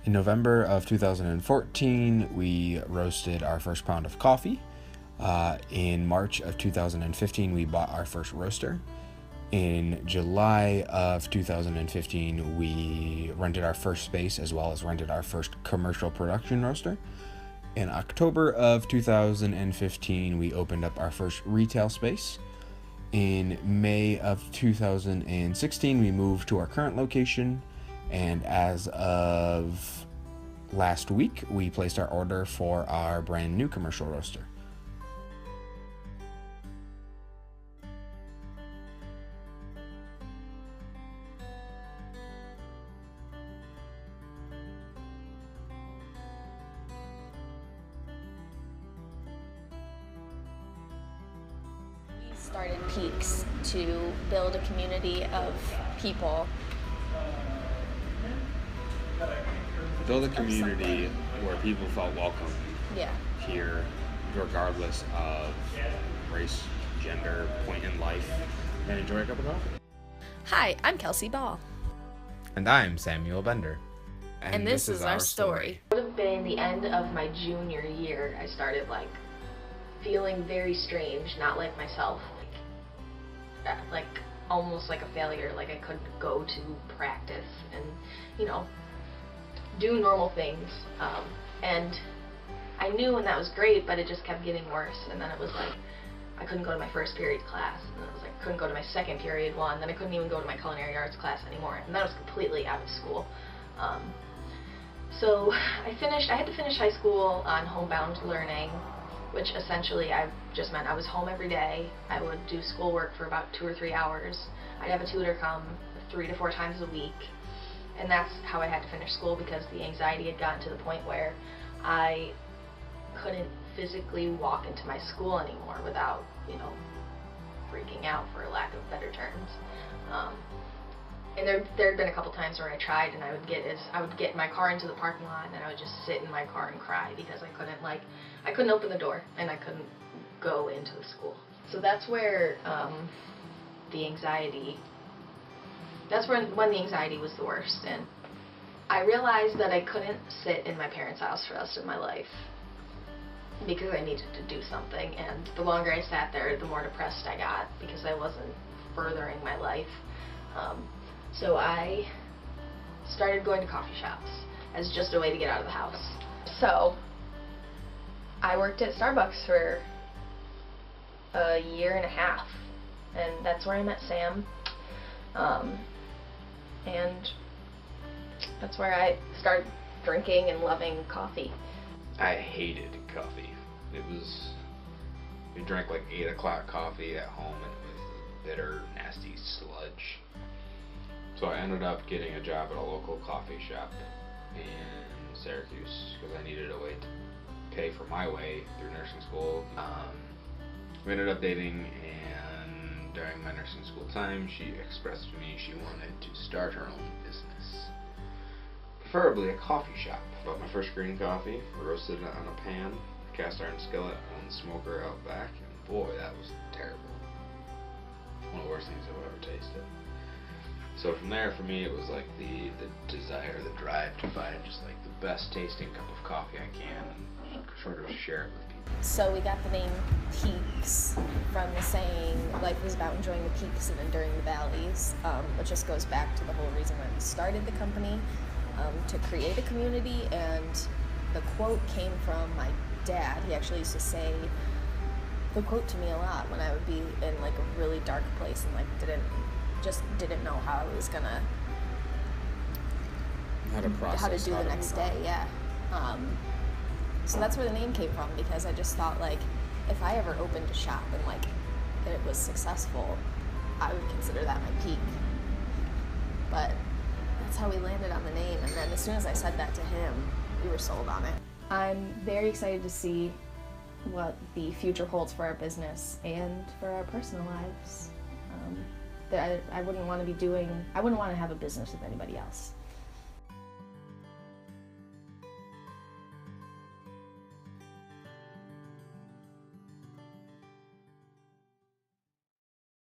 In November of 2014, we roasted our first pound of coffee. In March of 2015, we bought our first roaster. In July of 2015, we rented our first space as well as rented our first commercial production roaster. In October of 2015, we opened up our first retail space. In May of 2016, we moved to our current location, and as of last week, we placed our order for our brand new commercial roaster. We started Peaks to build a community of people. Build a community where people felt welcome Yeah. here, regardless of race, gender, point in life, and enjoy a cup of coffee. Hi, I'm Kelsey Ball. And I'm Samuel Bender. And this is our story. It would have been the end of my junior year. I started feeling very strange, not like myself, like almost like a failure. Like I couldn't go to practice and do normal things, and I knew, and that was great, but it just kept getting worse. And then it was like I couldn't go to my first period class, and then it was like I couldn't go to my second period one, then I couldn't even go to my culinary arts class anymore, and then I was completely out of school. So I had to finish high school on homebound learning, which essentially just meant I was home every day. I would do schoolwork for about 2 or 3 hours. I'd have a tutor come 3 to 4 times a week. And that's how I had to finish school, because the anxiety had gotten to the point where I couldn't physically walk into my school anymore without, freaking out, for lack of better terms. And there had been a couple times where I tried, and I would get my car into the parking lot, and I would just sit in my car and cry because I couldn't open the door, and I couldn't go into the school. So that's where when the anxiety was the worst, and I realized that I couldn't sit in my parents' house for the rest of my life because I needed to do something. And the longer I sat there, the more depressed I got because I wasn't furthering my life. So I started going to coffee shops as just a way to get out of the house. So I worked at Starbucks for a year and a half, and that's where I met Sam. And that's where I started drinking and loving coffee. I hated coffee. We drank 8 o'clock coffee at home, and it was bitter, nasty sludge. So I ended up getting a job at a local coffee shop in Syracuse because I needed a way to pay for my way through nursing school. We ended up dating, and during my nursing school time, she expressed to me she wanted to start her own business, preferably a coffee shop. Bought my first green coffee, roasted it on a pan, cast iron skillet on the smoker out back, and boy, that was terrible. One of the worst things I've ever tasted. So from there, for me, it was the desire, the drive to find just the best tasting cup of coffee I can and sort of share it with people. So we got the name Peaks from the saying, life is about enjoying the peaks and enduring the valleys, which just goes back to the whole reason why we started the company, to create a community. And the quote came from my dad. He actually used to say the quote to me a lot when I would be in a really dark place and didn't know how I was gonna how to do the next day. Yeah. So that's where the name came from, because I just thought if I ever opened a shop and it was successful, I would consider that my peak. But that's how we landed on the name, and then as soon as I said that to him, we were sold on it. I'm very excited to see what the future holds for our business and for our personal lives. I wouldn't want to have a business with anybody else.